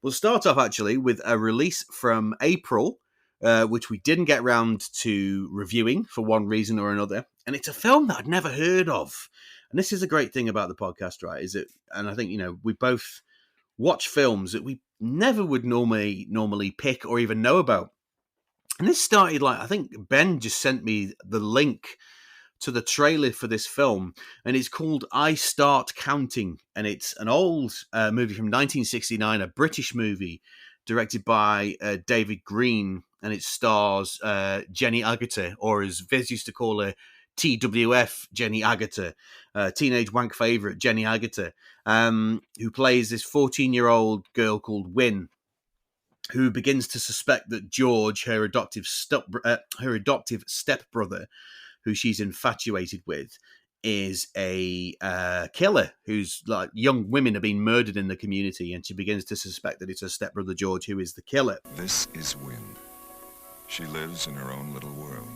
We'll start off actually with a release from April, which we didn't get round to reviewing for one reason or another. And it's a film that I'd never heard of. And this is a great thing about the podcast, right? Is it? And I think, we both watch films that we never would normally pick or even know about. And this started I think Ben just sent me the link to the trailer for this film, and it's called I Start Counting, and it's an old movie from 1969, a British movie directed by David Green, and it stars Jenny Agutter, or as Viz used to call her, TWF Jenny Agutter, teenage wank favourite Jenny Agutter, who plays this 14-year-old girl called Wynne, who begins to suspect that George, her adoptive stepbrother, who she's infatuated with, is a killer who's young women are being murdered in the community, and she begins to suspect that it's her stepbrother George who is the killer. This is Wynne. She lives in her own little world,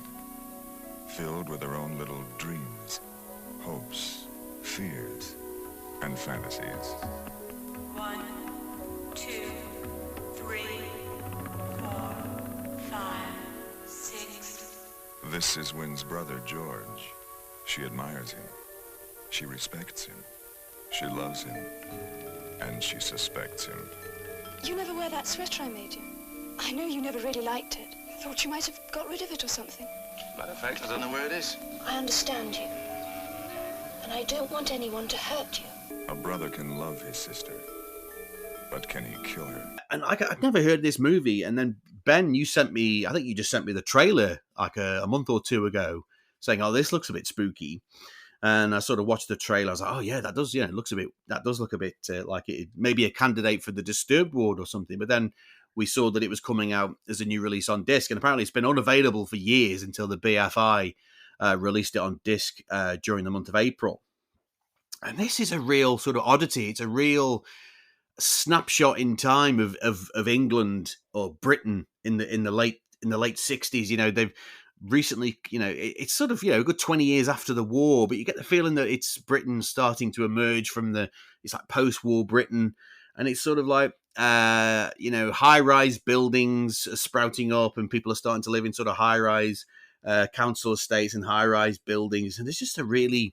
filled with her own little dreams, hopes, fears, and fantasies. 1, 2, 3, 4, 5, 6. This is Wynne's brother, George. She admires him. She respects him. She loves him. And she suspects him. You never wear that sweater I made you. I know you never really liked it. Thought you might have got rid of it or something. Matter of fact, I don't know where it is. I understand you. And I don't want anyone to hurt you. A brother can love his sister, but can he kill her? And I'd never heard this movie, and then Ben, you sent me, I think you just sent me the trailer a month or two ago, saying, "Oh, this looks a bit spooky." And I sort of watched the trailer. I was like, "Oh yeah, that does look a bit like it may be a candidate for the Disturbed ward or something." But then we saw that it was coming out as a new release on disc, and apparently it's been unavailable for years until the BFI released it on disc during the month of April. And this is a real sort of oddity. It's a real snapshot in time of England or Britain in the late 60s. They've recently, it's sort of, a good 20 years after the war, but you get the feeling that it's Britain starting to emerge from it's like post-war Britain, and it's sort of like high-rise buildings are sprouting up, and people are starting to live in sort of high-rise council estates and high-rise buildings, and it's just a really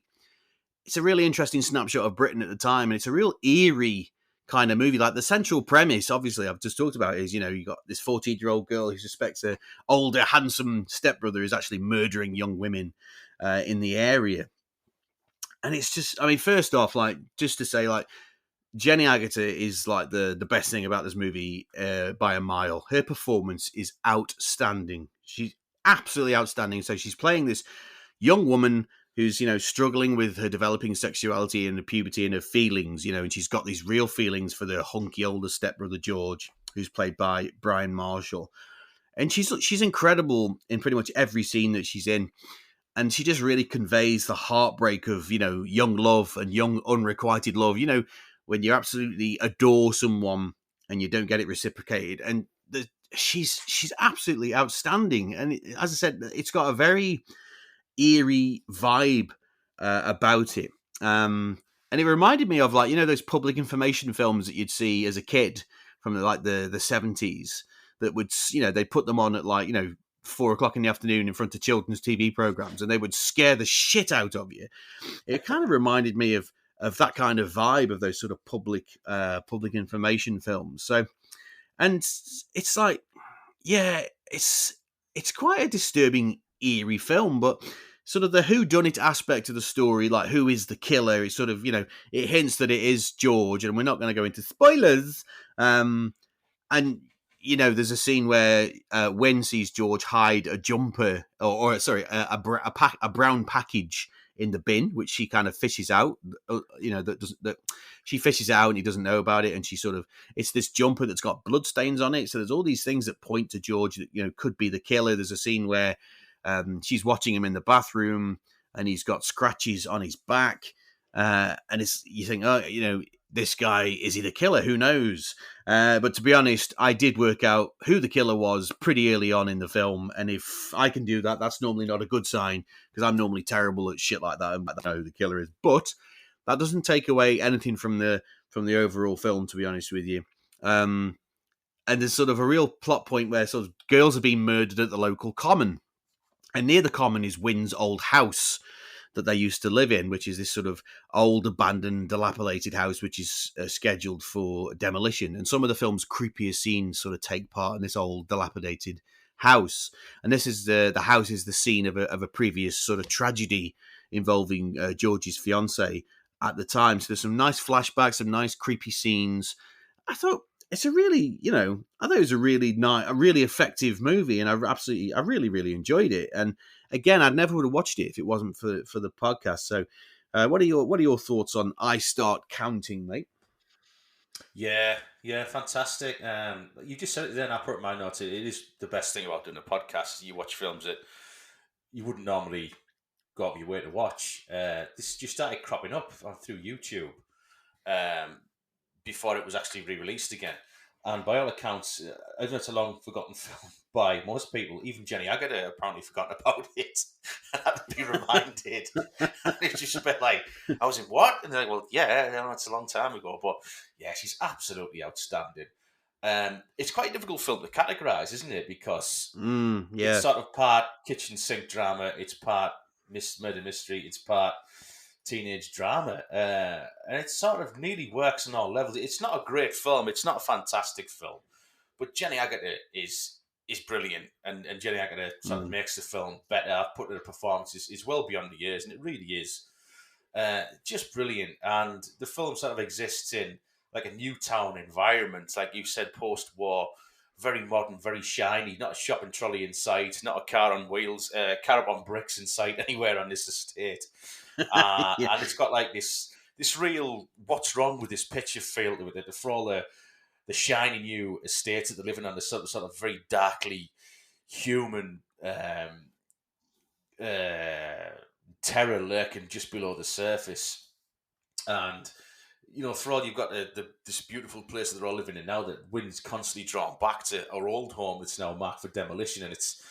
interesting snapshot of Britain at the time, and it's a real eerie kind of movie. Like the central premise, obviously, I've just talked about is, you got this 14-year-old girl who suspects her older, handsome stepbrother is actually murdering young women in the area. And it's just, first off, just to say, Jenny Agutter is the best thing about this movie by a mile. Her performance is outstanding. She's absolutely outstanding. So she's playing this young woman who's, struggling with her developing sexuality and the puberty and her feelings, and she's got these real feelings for the hunky older stepbrother George, who's played by Brian Marshall. And she's incredible in pretty much every scene that she's in. And she just really conveys the heartbreak of, young love and young unrequited love, when you absolutely adore someone and you don't get it reciprocated. And she's absolutely outstanding. And as I said, it's got a very eerie vibe about it, and it reminded me of those public information films that you'd see as a kid from the 70s that would, they put them on at 4:00 in the afternoon in front of children's TV programs, and they would scare the shit out of you. It kind of reminded me of that kind of vibe of those sort of public information films. So, and it's it's quite a disturbing, eerie film, but sort of the whodunit aspect of the story, like who is the killer, is sort of, it hints that it is George, and we're not going to go into spoilers. And, there's a scene where Wynne sees George hide a jumper, a brown package in the bin, which she kind of fishes out, that she fishes out and he doesn't know about it. And she sort of, it's this jumper that's got bloodstains on it. So there's all these things that point to George that, could be the killer. There's a scene where she's watching him in the bathroom and he's got scratches on his back. And you think, this guy, is he the killer? Who knows? But to be honest, I did work out who the killer was pretty early on in the film. And if I can do that, that's normally not a good sign, because I'm normally terrible at shit like that. And I know who the killer is. But that doesn't take away anything from the overall film, to be honest with you. and there's sort of a real plot point where sort of girls are being murdered at the local common, and near the common is Wynn's old house that they used to live in, which is this sort of old, abandoned, dilapidated house, which is scheduled for demolition. And some of the film's creepiest scenes sort of take part in this old, dilapidated house. And this is the house is the scene of a previous sort of tragedy involving George's fiancée at the time. So there's some nice flashbacks, some nice creepy scenes. I thought it's a really, I thought it was a really nice, a really effective movie, and I really, really enjoyed it. And again, I never would have watched it if it wasn't for the podcast. So, what are your thoughts on I Start Counting, mate? Yeah, fantastic. You just said it then. I put in my notes. It is the best thing about doing a podcast. You watch films that you wouldn't normally go out of your way to watch. This just started cropping up through YouTube before it was actually re-released again. And by all accounts, I don't know, it's a long forgotten film by most people. Even Jenny Agutter apparently forgotten about it and had to be reminded. And it's just a bit like, I was in what? And they're like, well, yeah, it's a long time ago. But yeah, she's absolutely outstanding. It's quite a difficult film to categorise, isn't it? Because it's sort of part kitchen sink drama, it's part murder mystery, it's part teenage drama, and it sort of nearly works on all levels. It's not a great film, it's not a fantastic film, but Jenny Agutter is brilliant, and Jenny Agutter sort of makes the film better. I've put her performance is well beyond the years, and it really is just brilliant. And the film sort of exists in like a Newtown environment, like you said, post-war, very modern, very shiny, not a shopping trolley in sight, not a car on wheels, car on bricks in sight anywhere on this estate. And it's got like this real what's wrong with this picture feel to it, for all the shiny new estates that they're living on, the sort of very darkly human terror lurking just below the surface. And for all you've got this beautiful place that they're all living in now, that Wynn's constantly drawn back to our old home that's now marked for demolition, and it's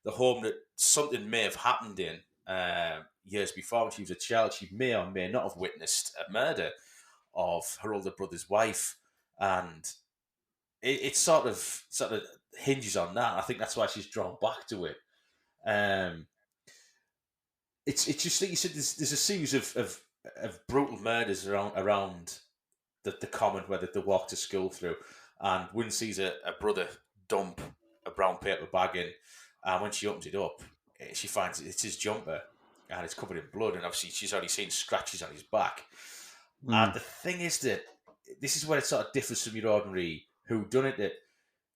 the home that something may have happened in years before when she was a child. She may or may not have witnessed a murder of her older brother's wife, and it sort of hinges on that. I think that's why she's drawn back to it. It's just like you said. There's a series of brutal murders around the common where they walk to school through, and Wynn sees a brother dump a brown paper bag in, and when she opens it up, she finds it's his jumper, and it's covered in blood, and obviously she's already seen scratches on his back. And the thing is that this is where it sort of differs from your ordinary whodunit, that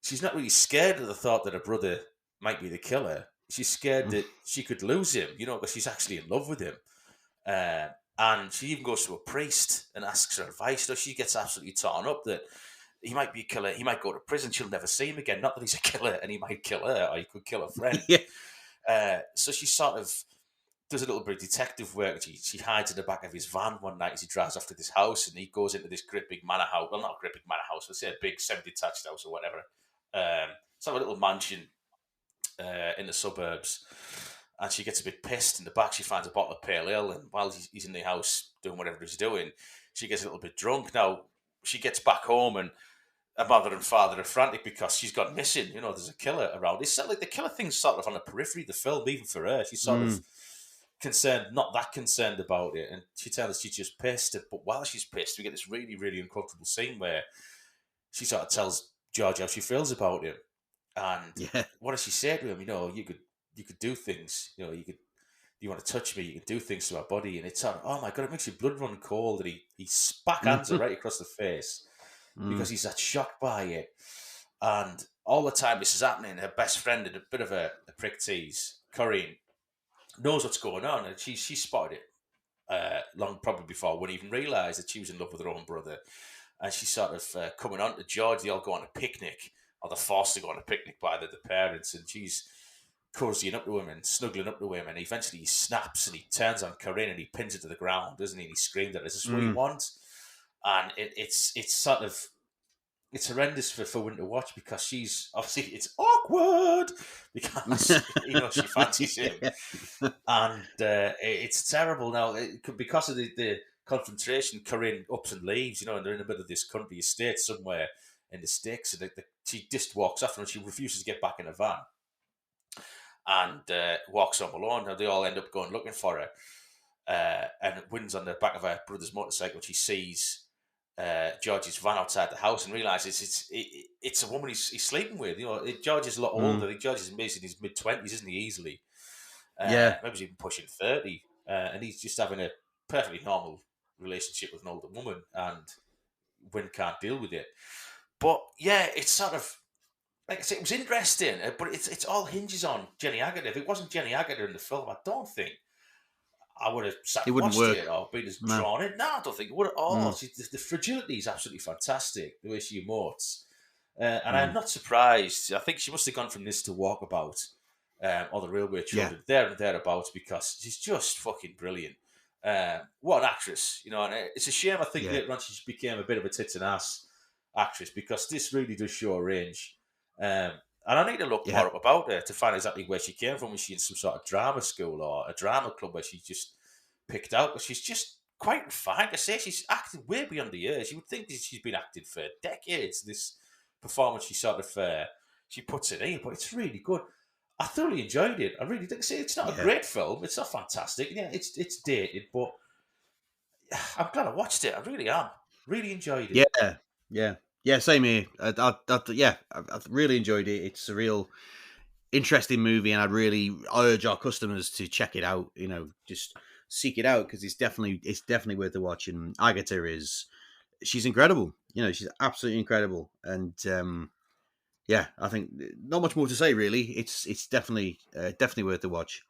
she's not really scared of the thought that her brother might be the killer. She's scared that she could lose him, because she's actually in love with him. And she even goes to a priest and asks her advice. She gets absolutely torn up that he might be a killer. He might go to prison. She'll never see him again. Not that he's a killer and he might kill her, or he could kill a friend. So she sort of does a little bit of detective work. She hides in the back of his van one night as he drives off to this house, and he goes into this great big manor house. Well, not a great big manor house. Let's say a big semi-detached house or whatever. It's like a little mansion in the suburbs. And she gets a bit pissed. In the back, she finds a bottle of pale ale, and while he's in the house doing whatever he's doing, she gets a little bit drunk. Now, she gets back home, and her mother and father are frantic because she's gone missing. There's a killer around. It's like the killer thing's sort of on the periphery of the film, even for her. She's sort of not that concerned about it. And she tells us she's just pissed. But while she's pissed, we get this really, really uncomfortable scene where she sort of tells George how she feels about him. And what does she say to him? You could do things, you want to touch me, you can do things to my body. And it's sort of, oh my God, it makes your blood run cold. And he backhands her right across the face because he's that shocked by it. And all the time this is happening, her best friend, a bit of a prick tease, Corinne, knows what's going on. And she spotted it long probably before Wynn even realised that she was in love with her own brother. And she's sort of coming on to George. They all go on a picnic, or they're forced to go on a picnic by the parents. And she's cozying up to him and snuggling up to him, and eventually he snaps and he turns on Corinne and he pins her to the ground, doesn't he? And he screamed at her, "Is this what you want?" And it's sort of, it's horrendous for Wynn to watch, because she's obviously, it's awkward because she fancies him, and it's terrible. Now because of the confrontation, Corinne ups and leaves, and they're in the middle of this country estate somewhere in the sticks, and she just walks off, and she refuses to get back in the van, and walks home alone. And they all end up going looking for her. And Wynn's on the back of her brother's motorcycle. She sees George's van outside the house and realizes it's a woman he's sleeping with. You know, George is a lot older. I think George is in his mid-20s, isn't he? Easily, maybe he's even pushing 30, and he's just having a perfectly normal relationship with an older woman, and Wynn can't deal with it. But yeah, it's sort of like I said, it was interesting, but it's all hinges on Jenny Agutter. If it wasn't Jenny Agutter in the film, I don't think I would have sat and watched it or been as drawn in. No, I don't think it would at all. The fragility is absolutely fantastic, the way she emotes. And I'm not surprised. I think she must have gone from this to Walkabout or The Railway Children, there and thereabouts, because she's just fucking brilliant. What an actress, you know. And it's a shame, I think, later on she became a bit of a tits and ass actress, because this really does show a range. And I need to look more up about her to find exactly where she came from. Was she in some sort of drama school or a drama club where she just picked out? But she's just quite refined. I say she's acted way beyond the years. You would think that she's been acting for decades. This performance, she sort of she puts it in, but it's really good. I thoroughly enjoyed it. I really think. See, it's not a great film. It's not fantastic. Yeah, it's dated, but I'm glad I watched it. I really am. Really enjoyed it. Yeah, same here. I really enjoyed it. It's a real interesting movie, and I'd really urge our customers to check it out. You know, just seek it out, because it's definitely worth the watch. And Agutter she's incredible. You know, she's absolutely incredible. And I think not much more to say really. It's definitely worth the watch.